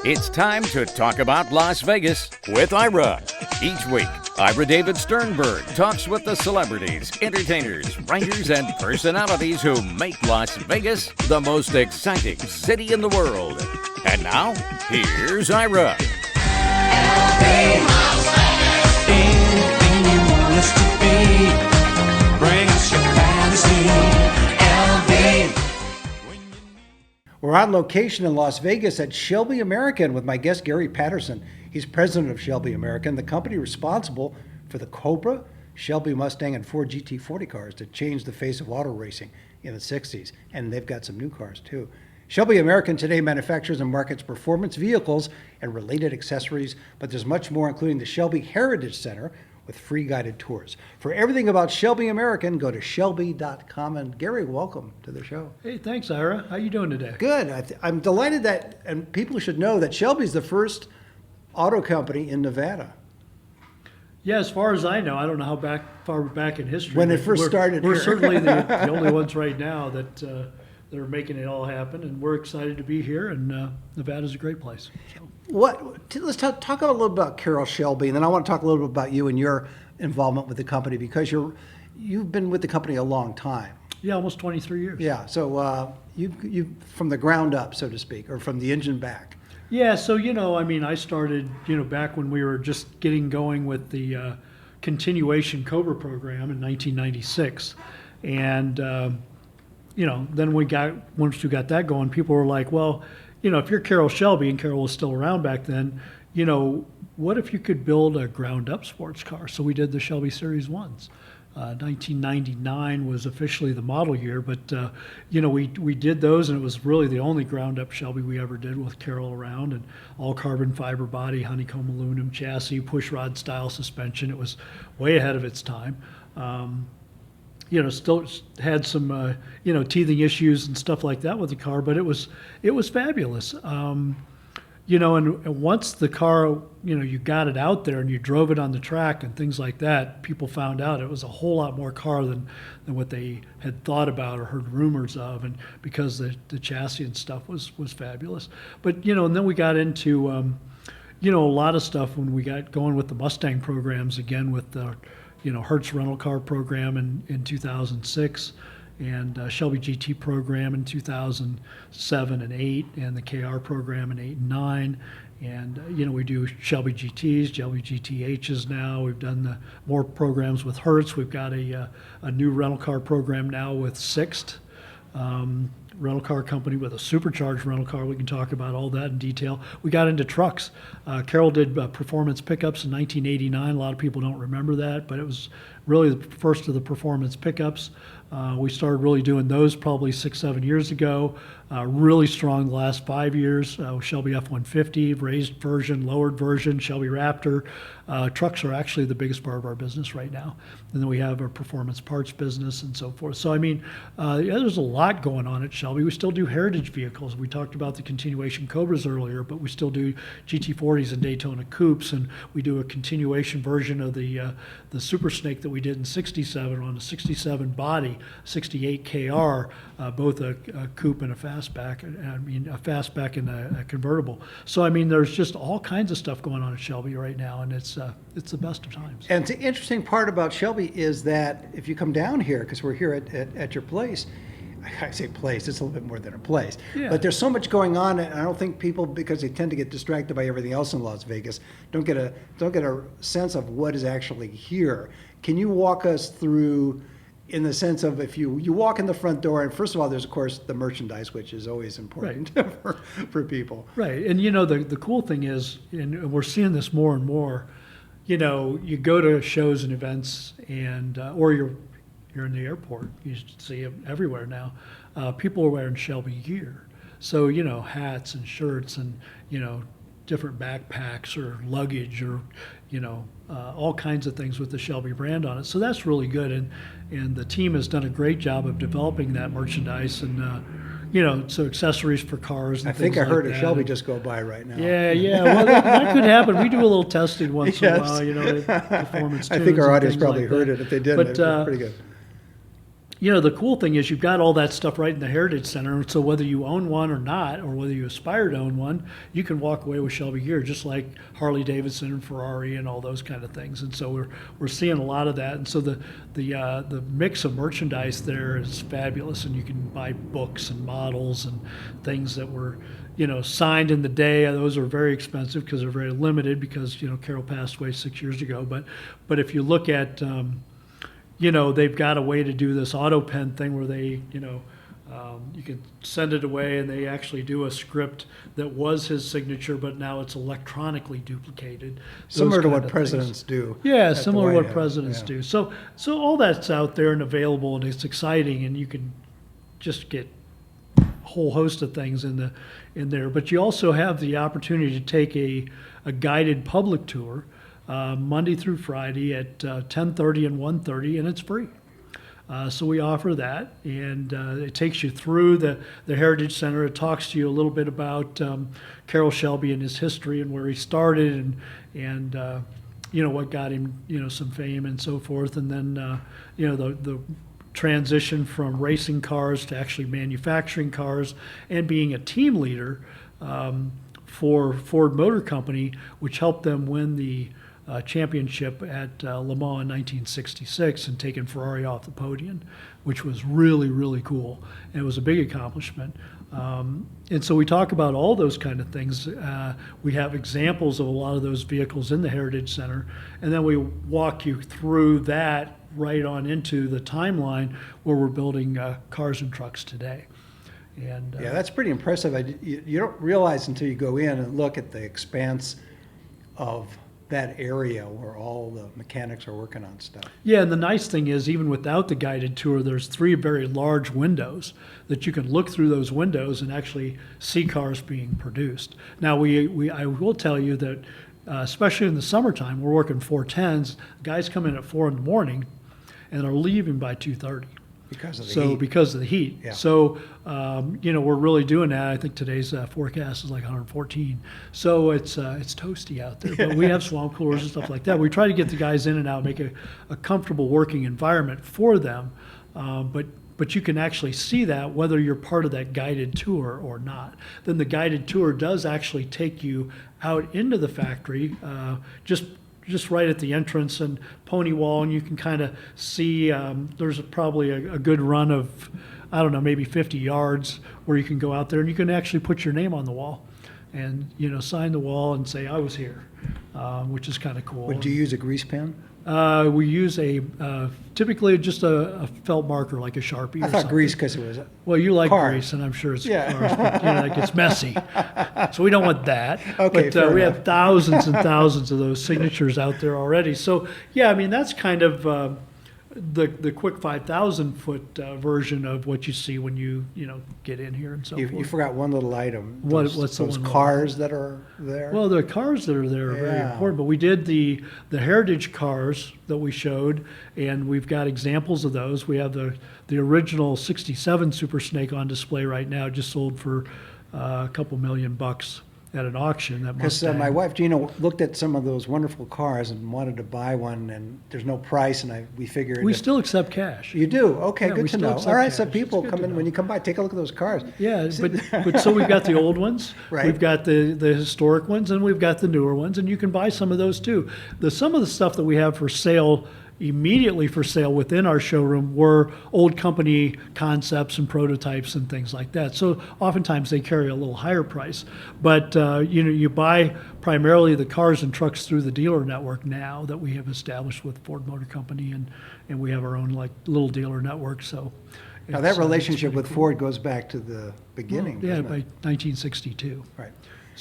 It's time to talk about Las Vegas with Ira. Each week, Ira David Sternberg talks with the celebrities, entertainers, writers, and personalities who make Las Vegas the most exciting city in the world. And now, here's Ira. Anything you want us to be, bring us your fantasy, LV. We're on location in Las Vegas at Shelby American with my guest Gary Patterson. He's president of Shelby American, the company responsible for the Cobra, Shelby Mustang, and Ford GT40 cars that changed the face of auto racing in the 60s. And they've got some new cars too. Shelby American today manufactures and markets performance vehicles and related accessories, but there's much more, including the Shelby Heritage Center with free guided tours. For everything about Shelby American, go to shelby.com. And Gary, welcome to the show. Hey, thanks, Ira. How you doing today? Good. I'm delighted that, and people should know that Shelby's the first auto company in Nevada. Yeah, as far as I know, I don't know how far back in history. When it but first started We're here. certainly the only ones right now that are making it all happen, and we're excited to be here, and Nevada's a great place. So. Let's talk a little bit about Carroll Shelby, and then I want to talk a little bit about you and your involvement with the company, because you've been with the company a long time. Yeah, almost 23 years. Yeah, so you from the ground up, so to speak, or from the engine back. Yeah, so, I started, back when we were just getting going with the continuation Cobra program in 1996. And, then once we got that going, people were like, well, if you're Carroll Shelby, and Carroll was still around back then, what if you could build a ground-up sports car? So we did the Shelby Series 1s. 1999 was officially the model year, but we did those, and it was really the only ground-up Shelby we ever did with Carroll around, and all carbon fiber body, honeycomb aluminum chassis, push rod style suspension. It was way ahead of its time. Still had some teething issues and stuff like that with the car, but it was fabulous. And once the car, you got it out there and you drove it on the track and things like that, people found out it was a whole lot more car than what they had thought about or heard rumors of, and because the chassis and stuff was fabulous. But, and then we got into, a lot of stuff when we got going with the Mustang programs again with the, Hertz rental car program in 2006. And Shelby GT program in 2007 and 8, and the KR program in 8 and 9. And, we do Shelby GTs, Shelby GTHs now. We've done more programs with Hertz. We've got a new rental car program now with Sixt, rental car company with a supercharged rental car. We can talk about all that in detail. We got into trucks. Carroll did performance pickups in 1989. A lot of people don't remember that, but it was really the first of the performance pickups. We started really doing those probably 6-7 years ago. Really strong the last 5 years. Shelby F-150, raised version, lowered version, Shelby Raptor. Trucks are actually the biggest part of our business right now. And then we have our performance parts business and so forth. So, there's a lot going on at Shelby. We still do heritage vehicles. We talked about the continuation Cobras earlier, but we still do GT40s and Daytona Coupes, and we do a continuation version of the Super Snake that we did in 67 on a 67 body, 68 KR, both a coupe and a fastback. A fastback and a convertible. So there's just all kinds of stuff going on at Shelby right now, and it's the best of times. And the interesting part about Shelby is that if you come down here, because we're here at your place, I say place, it's a little bit more than a place, Yeah. but there's so much going on, and I don't think people, because they tend to get distracted by everything else in Las Vegas, don't get a sense of what is actually here. Can you walk us through, in the sense of, if you walk in the front door, and first of all, there's of course the merchandise, which is always important for people. Right, and the cool thing is, and we're seeing this more and more, you go to shows and events, and or you're in the airport, you see them everywhere now. People are wearing Shelby gear, so hats and shirts and different backpacks or luggage or all kinds of things with the Shelby brand on it. So that's really good, and the team has done a great job of developing that merchandise, and so accessories for cars and I think things I heard like a that. Shelby just go by right now. Yeah. Well, that could happen. We do a little testing once in a Yes. while, performance I tunes think our and audience things probably like heard that. it. If they didn't, But, it was pretty good. the cool thing is you've got all that stuff right in the Heritage Center. So whether you own one or not, or whether you aspire to own one, you can walk away with Shelby gear, just like Harley Davidson and Ferrari and all those kind of things. And so we're seeing a lot of that. And so the mix of merchandise there is fabulous. And you can buy books and models and things that were, signed in the day. Those are very expensive because they're very limited because, Carol passed away 6 years ago. But if you look at, they've got a way to do this auto pen thing where they, you can send it away and they actually do a script that was his signature, but now it's electronically duplicated. Similar to what presidents do. Yeah, at the similar to White what House. presidents Yeah. do. So all that's out there and available, and it's exciting, and you can just get a whole host of things in there. But you also have the opportunity to take a guided public tour Monday through Friday at 10:30 and 1:30, and it's free. So we offer that, and it takes you through the Heritage Center. It talks to you a little bit about Carroll Shelby and his history and where he started and what got him, some fame and so forth. And then, the transition from racing cars to actually manufacturing cars and being a team leader for Ford Motor Company, which helped them win the championship at Le Mans in 1966 and taking Ferrari off the podium, which was really, really cool. And it was a big accomplishment. And so we talk about all those kind of things. We have examples of a lot of those vehicles in the Heritage Center, and then we walk you through that right on into the timeline where we're building cars and trucks today. And Yeah, that's pretty impressive. You don't realize until you go in and look at the expanse of that area where all the mechanics are working on stuff. Yeah, and the nice thing is, even without the guided tour, there's 3 very large windows that you can look through those windows and actually see cars being produced. Now, I will tell you that, especially in the summertime, we're working 410s. Guys come in at 4 in the morning and are leaving by 2:30. Because of the heat. Because of the heat. Yeah. So, we're really doing that. I think today's forecast is like 114. So it's toasty out there. But we have swamp coolers and stuff like that. We try to get the guys in and out, make a comfortable working environment for them. But you can actually see that whether you're part of that guided tour or not. Then the guided tour does actually take you out into the factory, just right at the entrance and pony wall, and you can kind of see there's probably a good run of, I don't know, maybe 50 yards where you can go out there and you can actually put your name on the wall and, sign the wall and say, I was here, which is kind of cool. Would you use a grease pen? We use typically just a felt marker like a Sharpie. I or thought something. grease because it was a Well, you like car. grease, and I'm sure it's Yeah. cars, but it gets messy. So we don't want that. Okay, but fair we enough. have thousands and thousands of those signatures out there already. So yeah, I mean that's kind of the quick 5,000 foot version of what you see when you get in here and so You forth. forgot one little item. What's the Those one little cars that are there? Well, the cars that are there are very Yeah. important, but we did the heritage cars that we showed, and we've got examples of those. We have the original 67 Super Snake on display right now, just sold for a couple $1 million at an auction. That Because Mustang. my wife Gina looked at some of those wonderful cars and wanted to buy one, and there's no price, and we figured We if- still accept cash. You do? Okay, Yeah, we good to still know. accept All right, so cash. people It's good come to in, know. when you come by, take a look at those cars. Yeah, but so we've got the old ones, Right. we've got the historic ones, and we've got the newer ones, and you can buy some of those too. Some of the stuff that we have for sale, immediately for sale within our showroom, were old company concepts and prototypes and things like that. So oftentimes they carry a little higher price, but you buy primarily the cars and trucks through the dealer network now that we have established with Ford Motor Company, and we have our own like little dealer network. So. Now, it's, that it's relationship pretty with cool. Ford goes back to the beginning, Yeah, doesn't by it? 1962. Right.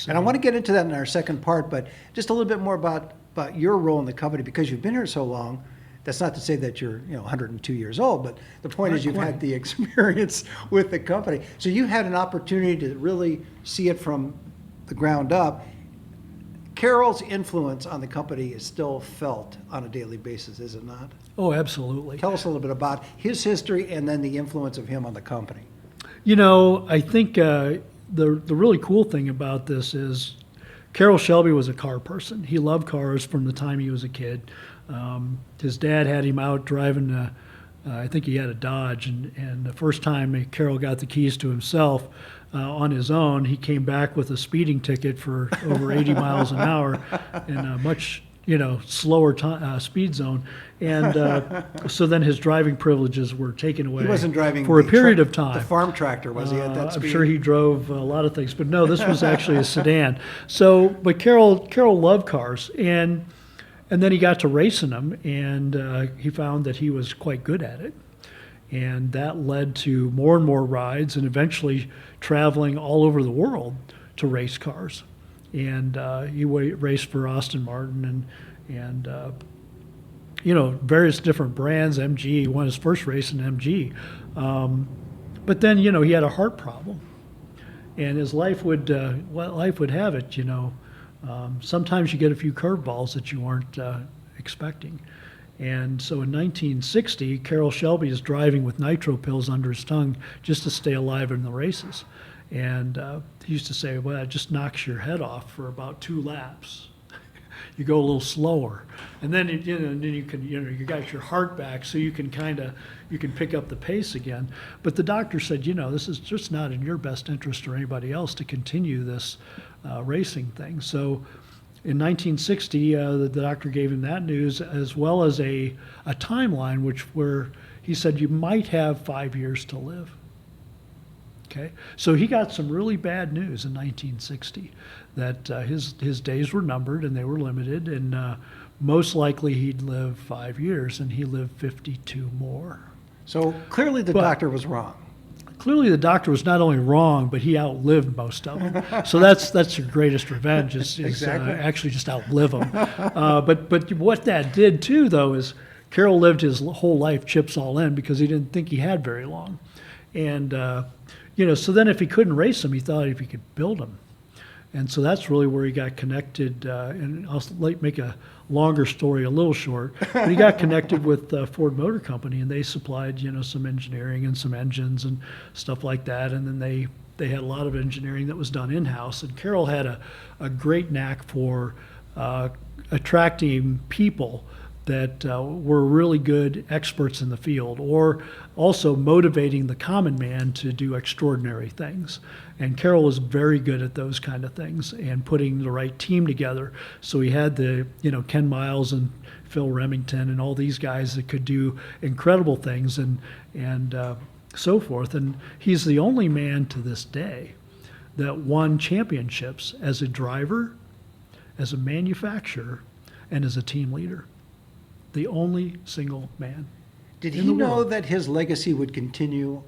And I want to get into that in our second part, but just a little bit more about your role in the company, because you've been here so long. That's not to say that you're 102 years old, but the point is Not you've quite. had the experience with the company. So you had an opportunity to really see it from the ground up. Carroll's influence on the company is still felt on a daily basis, is it not? Oh, absolutely. Tell us a little bit about his history and then the influence of him on the company. I think the really cool thing about this is Carroll Shelby was a car person. He loved cars from the time he was a kid. His dad had him out driving I think he had a Dodge, and the first time Carroll got the keys to himself on his own, he came back with a speeding ticket for over 80 miles an hour in a much slower speed zone, and so then his driving privileges were taken away. He wasn't driving for a the period of time. The farm tractor, was he, at that speed? I'm sure he drove a lot of things, but no, this was actually a sedan. So, but Carroll loved cars, and then he got to racing them, and he found that he was quite good at it. And that led to more and more rides, and eventually traveling all over the world to race cars. And he raced for Aston Martin and various different brands. MG, he won his first race in MG. But then he had a heart problem, and his life would have it. Sometimes you get a few curveballs that you weren't expecting. And so in 1960, Carroll Shelby is driving with nitro pills under his tongue just to stay alive in the races. And he used to say, well, it just knocks your head off for about 2 laps. You go a little slower. And then, then you can, you got your heart back, so you can pick up the pace again. But the doctor said, this is just not in your best interest or anybody else to continue this racing thing. So in 1960, the doctor gave him that news, as well as a timeline where he said you might have 5 years to live. Okay, so he got some really bad news in 1960 that his days were numbered and they were limited, and most likely he'd live 5 years, and he lived 52 more. So clearly the doctor was wrong. Clearly the doctor was not only wrong, but he outlived most of them. So that's your greatest revenge, is Exactly. Actually just outlive them. But what that did too, though, is Carroll lived his whole life chips all in because he didn't think he had very long. And so then if he couldn't race them, he thought if he could build them. And so that's really where he got connected. And I'll make a longer story a little short. But he got connected with Ford Motor Company, and they supplied, some engineering and some engines and stuff like that. And then they had a lot of engineering that was done in-house. And Carroll had a great knack for attracting people that were really good experts in the field, or also motivating the common man to do extraordinary things. And Carroll was very good at those kind of things and putting the right team together. So he had Ken Miles and Phil Remington and all these guys that could do incredible things and so forth. And he's the only man to this day that won championships as a driver, as a manufacturer, and as a team leader. The only single man. Did in he the know world. that his legacy would continue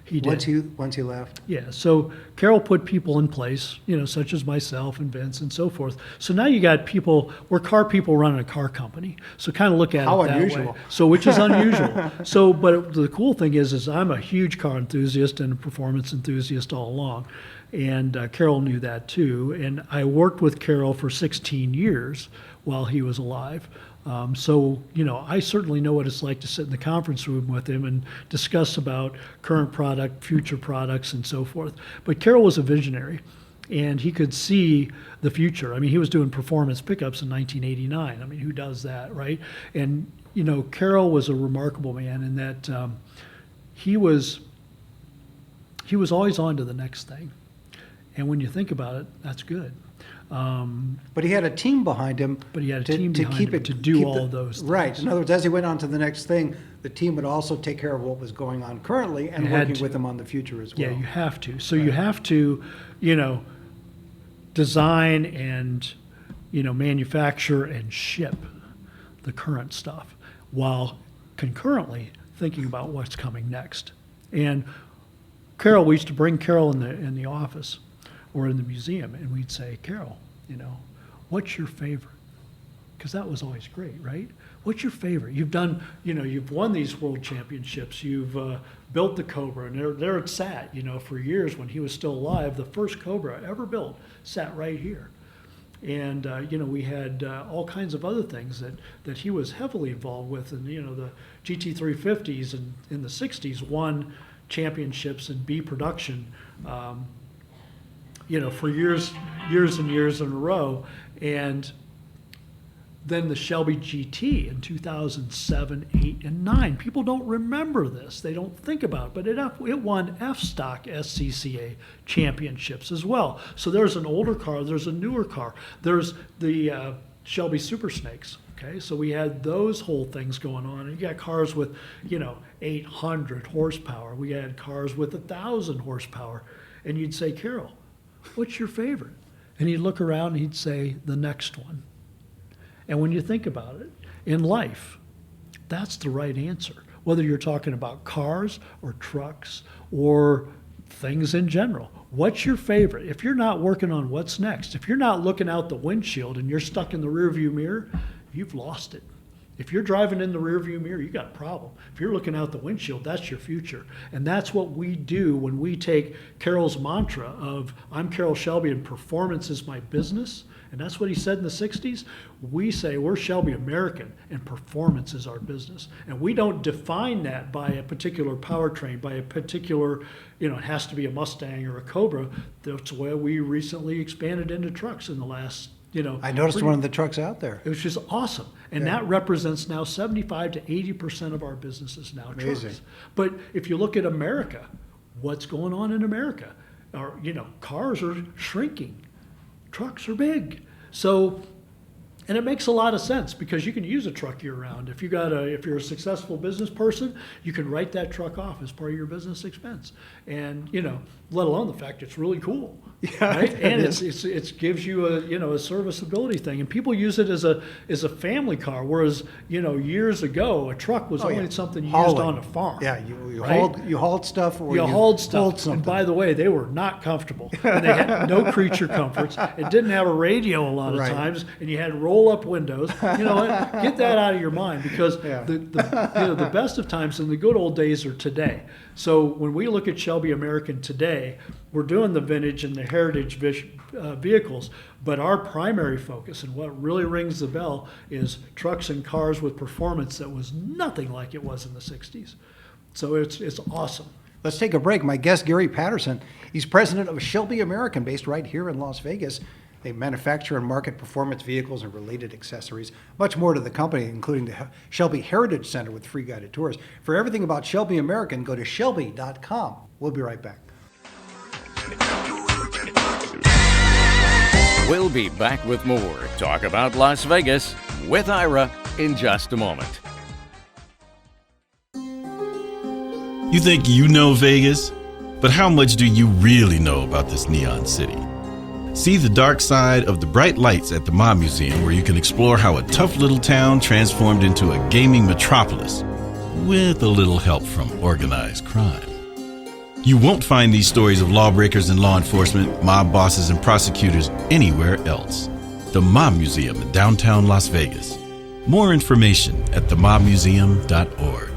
He did. once he left? Yeah, so Carroll put people in place, such as myself and Vince and so forth. So now you got people, we're car people running a car company. So kind of look at How it that unusual. way. So which is unusual. So, but the cool thing is I'm a huge car enthusiast and a performance enthusiast all along. And Carroll knew that too. And I worked with Carroll for 16 years while he was alive. So, I certainly know what it's like to sit in the conference room with him and discuss about current product, future products, and so forth. But Carroll was a visionary, and he could see the future. I mean, he was doing performance pickups in 1989. I mean, who does that, right? And, Carroll was a remarkable man in that he was always on to the next thing. And when you think about it, that's good. But he had a team behind him. But he had a team behind him to do all those things. Right. In other words, as he went on to the next thing, the team would also take care of what was going on currently and You had working to. with him on the future as well. Yeah, you have to. So you have to, design and, manufacture and ship the current stuff while concurrently thinking about what's coming next. And Carroll, we used to bring Carroll in the office or in the museum, and we'd say, Carroll, what's your favorite? Because that was always great, right? What's your favorite? You've done, you've won these world championships. You've built the Cobra, and there it sat, for years when he was still alive. The first Cobra ever built sat right here. And, we had all kinds of other things that he was heavily involved with. And, the GT350s in the 60s won championships in B production, for years and years in a row. And Then the Shelby GT in 2007, 8, and 9. People don't remember this. They don't think about it, but it won F-Stock SCCA championships as well. So there's an older car, there's a newer car. There's the Shelby Super Snakes. Okay, so we had those whole things going on. And you got cars with, 800 horsepower. We had cars with 1,000 horsepower. And you'd say, Carol, what's your favorite? And he'd look around and he'd say, the next one. And when you think about it, in life, that's the right answer. Whether you're talking about cars or trucks or things in general. What's your favorite? If you're not working on what's next, if you're not looking out the windshield and you're stuck in the rearview mirror, you've lost it. If you're driving in the rearview mirror, you got a problem. If you're looking out the windshield, that's your future. And that's what we do when we take Carol's mantra of, I'm Carol Shelby and performance is my business. And that's what he said in the 60s. We say we're Shelby American and performance is our business. And we don't define that by a particular powertrain, by a particular, it has to be a Mustang or a Cobra. That's why we recently expanded into trucks in the last, I noticed one of the trucks out there. It was just awesome. And that represents now 75 to 80% of our business is now trucks. Amazing. But if you look at America, what's going on in America? Cars are shrinking. Trucks are big. So, and it makes a lot of sense because you can use a truck year round. If you're a successful business person, you can write that truck off as part of your business expense. And, let alone the fact it's really cool. Yeah, right? And is. it gives you a serviceability thing. And people use it as a family car, whereas, years ago, a truck was only something you used on a farm. Yeah, you right? hauled stuff or you hauled stuff. hauled something. And by the way, they were not comfortable. And they had no creature comforts. It didn't have a radio a lot of Right. times, and you had roll-up windows. You know what? Get that out of your mind because the best of times and the good old days are today. So when we look at Shelby American today, we're doing the vintage and the heritage vehicles, but our primary focus and what really rings the bell is trucks and cars with performance that was nothing like it was in the 60s. So it's awesome. Let's take a break. My guest, Gary Patterson, he's president of Shelby American, based right here in Las Vegas. They manufacture and market performance vehicles and related accessories. Much more to the company, including the Shelby Heritage Center with free guided tours. For everything about Shelby American, go to shelby.com. We'll be right back. We'll be back with more Talk About Las Vegas with Ira in just a moment. You think you know Vegas, but how much do you really know about this neon city? See the dark side of the bright lights at the Ma Museum, where you can explore how a tough little town transformed into a gaming metropolis with a little help from organized crime. You won't find these stories of lawbreakers and law enforcement, mob bosses and prosecutors anywhere else. The Ma Museum in downtown Las Vegas. More information at themobmuseum.org.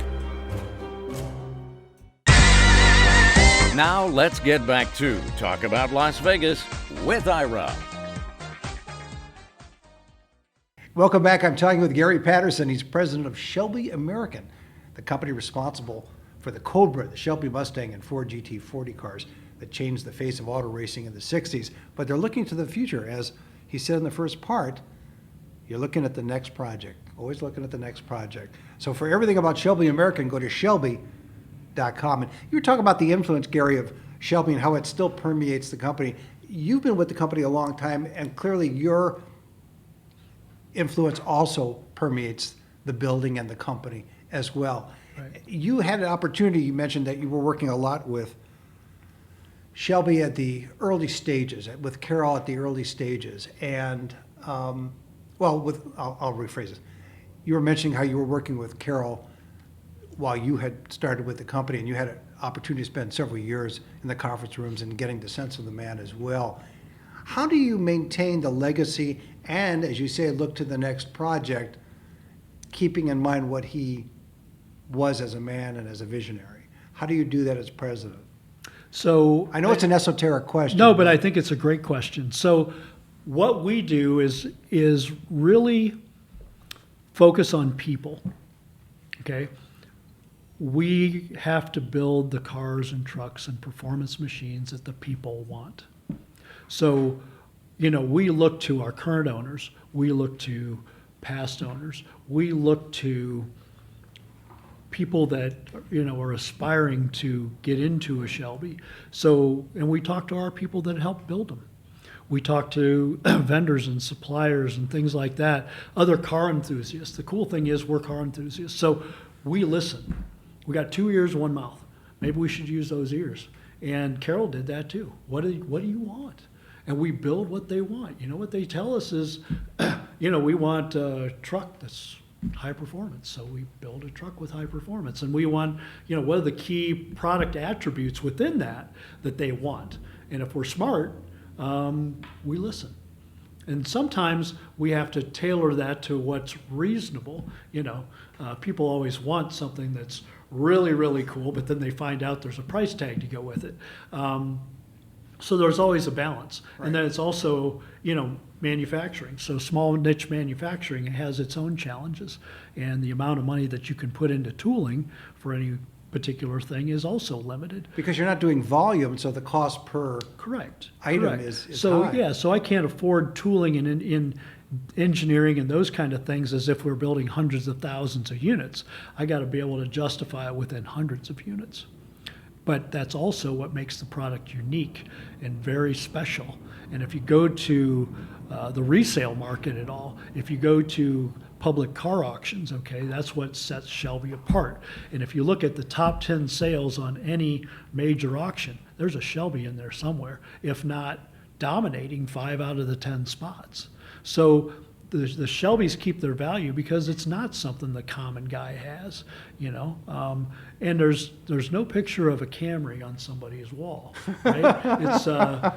Now let's get back to Talk About Las Vegas with Ira. Welcome back. I'm talking with Gary Patterson. He's president of Shelby American, the company responsible for the Cobra, the Shelby Mustang, and Ford GT40 cars that changed the face of auto racing in the 60s. But they're looking to the future. As he said in the first part, you're looking at the next project, always looking at the next project. So for everything about Shelby American, go to shelby.com. And you were talking about the influence, Gary, of Shelby and how it still permeates the company. You've been with the company a long time, and clearly your influence also permeates the building and the company as well. Right. You had an opportunity, you mentioned that you were working a lot with Shelby at the early stages, with Carol at the early stages. And, I'll rephrase this. You were mentioning how you were working with Carol while you had started with the company, and you had an opportunity to spend several years in the conference rooms and getting the sense of the man as well. How do you maintain the legacy and, as you say, look to the next project, keeping in mind what he was as a man and as a visionary? How do you do that as president? So I know it's an esoteric question. No, but I think it's a great question. So what we do is really focus on people, okay? We have to build the cars and trucks and performance machines that the people want. So, we look to our current owners, we look to past owners. We look to people that, are aspiring to get into a Shelby. So, and we talk to our people that help build them. We talk to vendors and suppliers and things like that, other car enthusiasts. The cool thing is we're car enthusiasts. So we listen. We got 2 ears, 1 mouth. Maybe we should use those ears. And Carol did that too. What do you want? And we build what they want. What they tell us is, we want a truck that's high performance. So we build a truck with high performance. And we want, what are the key product attributes within that they want? And if we're smart, we listen. And sometimes we have to tailor that to what's reasonable. People always want something that's really, really cool, but then they find out there's a price tag to go with it. So there's always a balance. Right. And then it's also, manufacturing. So small niche manufacturing has its own challenges. And the amount of money that you can put into tooling for any particular thing is also limited. Because you're not doing volume, so the cost per item is high. Yeah, so I can't afford tooling in engineering and those kind of things as if we're building hundreds of thousands of units. I got to be able to justify it within hundreds of units. But that's also what makes the product unique and very special. And if you go to the resale market at all, if you go to public car auctions, okay, that's what sets Shelby apart. And if you look at the top 10 sales on any major auction, there's a Shelby in there somewhere, if not dominating 5 out of the 10 spots. So the Shelbys keep their value because it's not something the common guy has, and there's no picture of a Camry on somebody's wall, right? It's other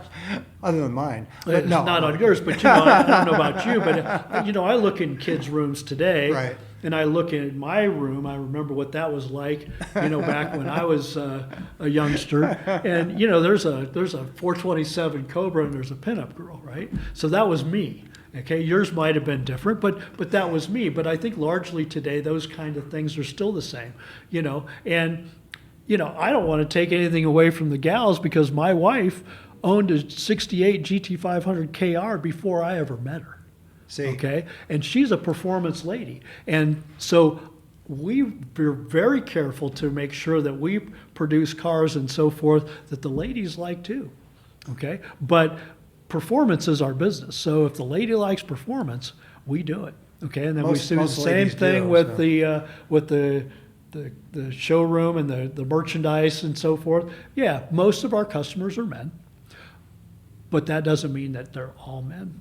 than mine, but it's no, not on yours. But I don't know about you, but I look in kids' rooms today, right. And I look in my room. I remember what that was like, back when I was a youngster. And there's a 427 Cobra and there's a pinup girl, right? So that was me. Okay, yours might have been different, but that was me. But I think largely today, those kind of things are still the same, And, I don't want to take anything away from the gals because my wife owned a 68 GT500 KR before I ever met her. See? Okay, and she's a performance lady. And so we're very careful to make sure that we produce cars and so forth that the ladies like too. Okay, but performance is our business. So if the lady likes performance, we do it. Okay, and then we do the same thing with the showroom and the merchandise and so forth. Yeah, most of our customers are men, but that doesn't mean that they're all men.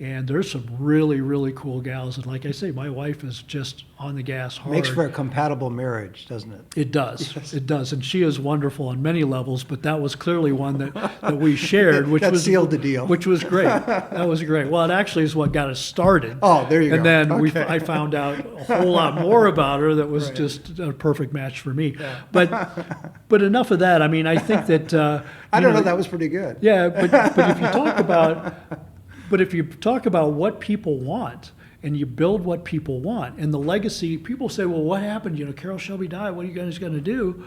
And there's some really, really cool gals. And like I say, my wife is just on the gas hard. Makes for a compatible marriage, doesn't it? It does. Yes. It does. And she is wonderful on many levels, but that was clearly one that we shared, which that was sealed the deal. Which was great. That was great. Well, it actually is what got us started. Oh, there you go. And then Okay. I found out a whole lot more about her that was Right. just a perfect match for me. Yeah. But enough of that. I mean, I think that I don't know. That was pretty good. yeah, but if you talk about what people want and you build what people want and the legacy, people say, well, what happened? Carroll Shelby died. What are you guys going to do?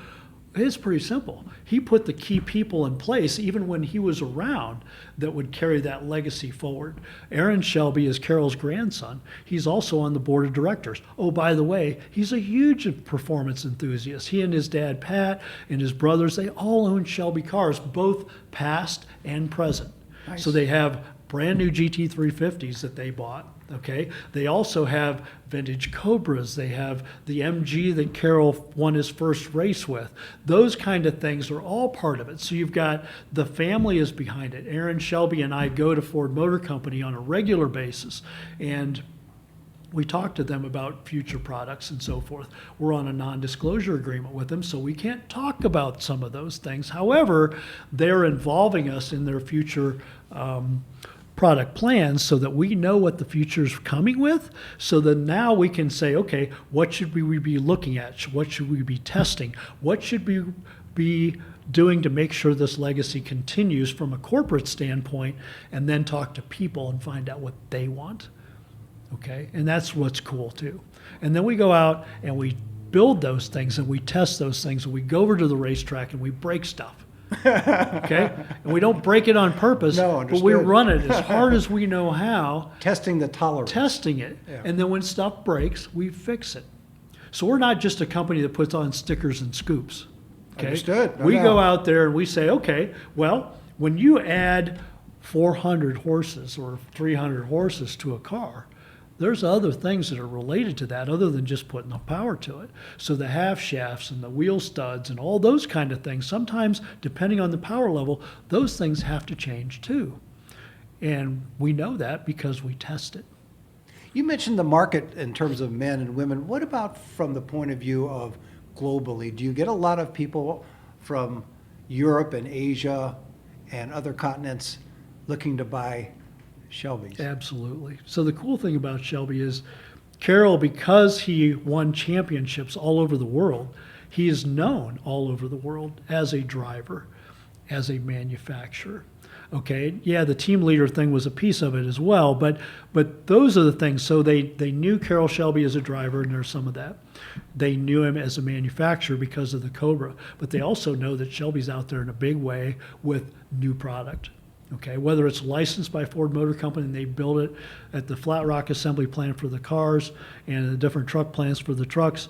It's pretty simple. He put the key people in place, even when he was around, that would carry that legacy forward. Aaron Shelby is Carroll's grandson. He's also on the board of directors. Oh, by the way, he's a huge performance enthusiast. He and his dad, Pat, and his brothers, they all own Shelby cars, both past and present. Nice. So they have brand new GT350s that they bought, okay? They also have vintage Cobras. They have the MG that Carroll won his first race with. Those kind of things are all part of it. So you've got the family is behind it. Aaron Shelby and I go to Ford Motor Company on a regular basis, and we talk to them about future products and so forth. We're on a non-disclosure agreement with them, so we can't talk about some of those things. However, they're involving us in their future product plans so that we know what the future's coming with, so that now we can say, okay, what should we be looking at? What should we be testing? What should we be doing to make sure this legacy continues from a corporate standpoint, and then talk to people and find out what they want. Okay, and that's what's cool too. And then we go out and we build those things and we test those things and we go over to the racetrack and we break stuff. Okay? And we don't break it on purpose, No, but we understood. run it as hard as we know how, Testing the tolerance. testing it. Yeah. And then when stuff breaks, we fix it. So we're not just a company that puts on stickers and scoops. Okay? Understood. No We doubt. go out there and we say, okay, well, when you add 400 horses or 300 horses to a car, there's other things that are related to that other than just putting the power to it. So the half shafts and the wheel studs and all those kind of things, sometimes depending on the power level, those things have to change too. And we know that because we test it. You mentioned the market in terms of men and women. What about from the point of view of globally? Do you get a lot of people from Europe and Asia and other continents looking to buy Shelbys? Absolutely. So the cool thing about Shelby is Carroll, because he won championships all over the world, he is known all over the world as a driver, as a manufacturer. Okay, yeah, the team leader thing was a piece of it as well, but those are the things. So they knew Carroll Shelby as a driver, and there's some of that. They knew him as a manufacturer because of the Cobra, but they also know that Shelby's out there in a big way with new product. Okay, whether it's licensed by Ford Motor Company and they build it at the Flat Rock assembly plant for the cars and the different truck plants for the trucks,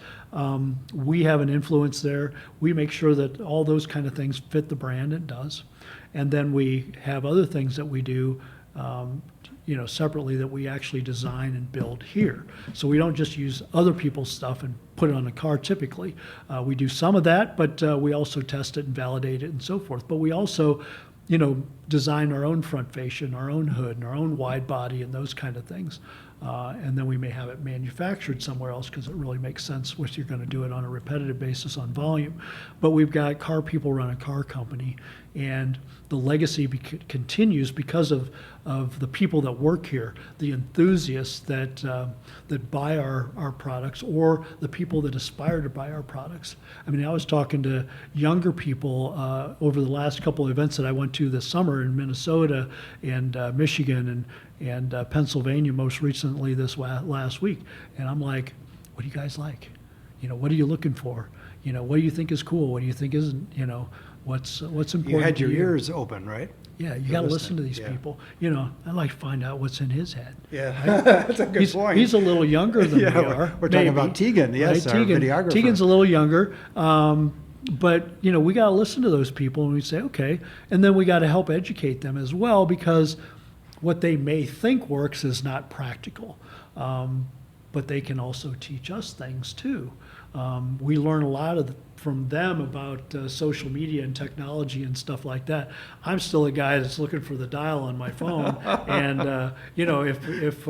we have an influence there. We make sure that all those kind of things fit the brand. It does. And then we have other things that we do, separately that we actually design and build here. So we don't just use other people's stuff and put it on a car typically. We do some of that, but we also test it and validate it and so forth. But we also design our own front fascia and our own hood and our own wide body and those kind of things. And then we may have it manufactured somewhere else because it really makes sense if you're going to do it on a repetitive basis on volume. But we've got car people run a car company, and the legacy continues because of the people that work here, the enthusiasts that buy our products, or the people that aspire to buy our products. I mean, I was talking to younger people over the last couple of events that I went to this summer in Minnesota and Michigan and Pennsylvania most recently this last week. And I'm like, what do you guys like? What are you looking for? What do you think is cool? What do you think isn't? What's important You had to your you? ears open, right? Yeah, you You're got to listening, listen to these yeah. people. I'd like to find out what's in his head. Yeah, that's a good point. He's a little younger than Yeah, we are. we're talking maybe, about Teagan, yes, our videographer. Teagan's a little younger, but we got to listen to those people and we say, okay, and then we got to help educate them as well, because what they may think works is not practical, but they can also teach us things too. We learn a lot from them about social media and technology and stuff like that. I'm still a guy that's looking for the dial on my phone, and if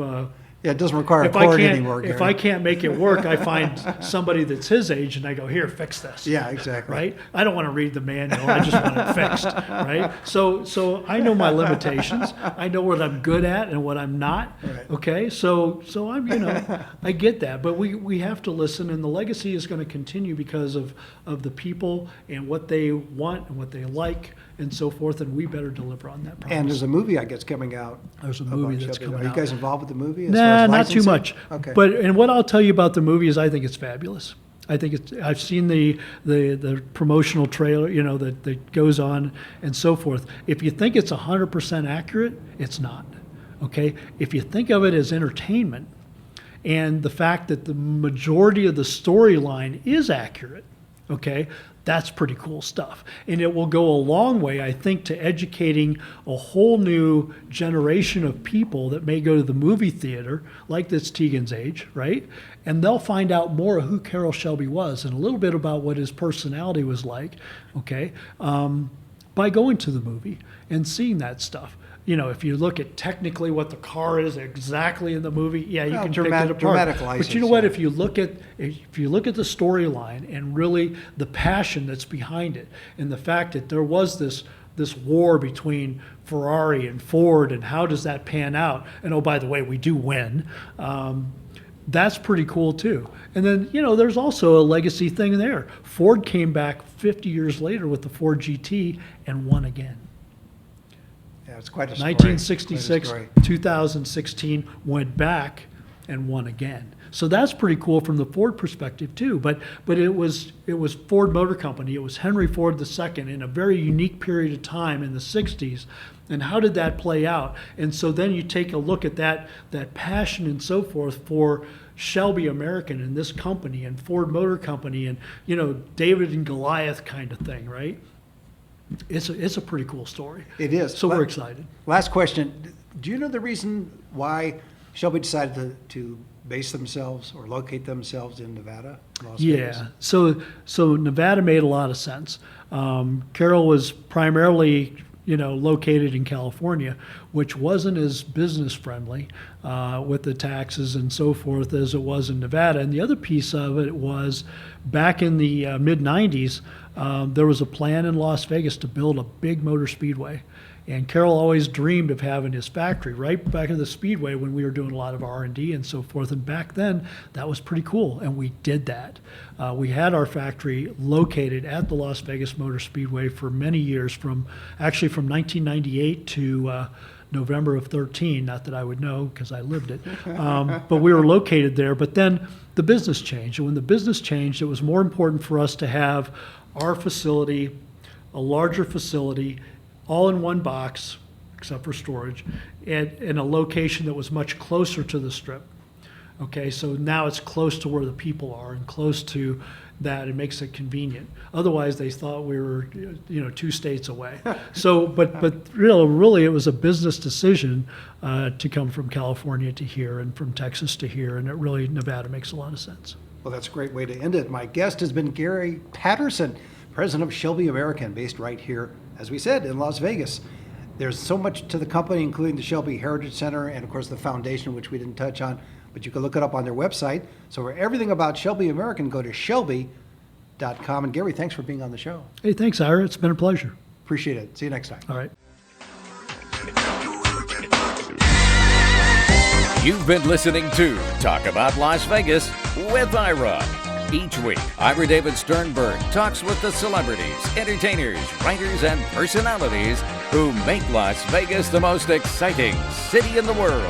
Yeah, it doesn't require if I coordinating work. can't, if Gary. I can't make it work, I find somebody that's his age and I go, here, fix this. Yeah, exactly. Right? I don't want to read the manual. I just want it fixed. Right? So I know my limitations. I know what I'm good at and what I'm not. Right. Okay? So I'm, I get that. But we have to listen, and the legacy is going to continue because of the people and what they want and what they like and so forth, and we better deliver on that promise. And there's a movie, I guess, coming out. There's a about movie that's Shelby. coming Are out. you guys involved with the movie? as far Nah, as not too licensing? much. Okay. And what I'll tell you about the movie is I think it's fabulous. I think I've seen the promotional trailer, that goes on and so forth. If you think it's 100% accurate, it's not. Okay? If you think of it as entertainment and the fact that the majority of the storyline is accurate, okay, that's pretty cool stuff. And it will go a long way, I think, to educating a whole new generation of people that may go to the movie theater, like this Teagan's age, right? And they'll find out more of who Carroll Shelby was and a little bit about what his personality was like, okay, by going to the movie and seeing that stuff. If you look at technically what the car is exactly in the movie, yeah, you Well, can pick it apart. dramatic But license, you know what? yeah. If you look at the storyline and really the passion that's behind it, and the fact that there was this war between Ferrari and Ford, and how does that pan out? And oh, by the way, we do win. That's pretty cool too. And then there's also a legacy thing there. Ford came back 50 years later with the Ford GT and won again. Yeah, it's quite a story. 1966, Quite a story. 2016, went back and won again. So that's pretty cool from the Ford perspective too. But it was Ford Motor Company. It was Henry Ford II in a very unique period of time in the 60s. And how did that play out? And so then you take a look at that passion and so forth for Shelby American and this company and Ford Motor Company and, you know, David and Goliath kind of thing, right? It's a pretty cool story. It is. So we're excited. Last question. Do you know the reason why Shelby decided to base themselves or locate themselves in Nevada, Las Vegas? Yeah, so Nevada made a lot of sense. Carroll was primarily, you know, located in California, which wasn't as business friendly with the taxes and so forth as it was in Nevada. And the other piece of it was back in the mid 90s, there was a plan in Las Vegas to build a big motor speedway. And Carroll always dreamed of having his factory right back in the speedway when we were doing a lot of R&D and so forth. And back then, that was pretty cool, and we did that. We had our factory located at the Las Vegas Motor Speedway for many years, from 1998 to November of 13. Not that I would know because I lived it, but we were located there. But then the business changed, and when the business changed, it was more important for us to have our facility, a larger facility, all in one box, except for storage, and in a location that was much closer to the Strip. Okay, so now it's close to where the people are and close to that. It makes it convenient. Otherwise, they thought we were, 2 states away. So, but really, it was a business decision to come from California to here and from Texas to here, and Nevada makes a lot of sense. Well, that's a great way to end it. My guest has been Gary Patterson, president of Shelby American, based right here, as we said, in Las Vegas. There's so much to the company, including the Shelby Heritage Center and, of course, the foundation, which we didn't touch on, but you can look it up on their website. So for everything about Shelby American, go to shelby.com. And Gary, thanks for being on the show. Hey, thanks, Ira. It's been a pleasure. Appreciate it. See you next time. All right. You've been listening to Talk About Las Vegas with Ira. Each week, Ira David Sternberg talks with the celebrities, entertainers, writers, and personalities who make Las Vegas the most exciting city in the world.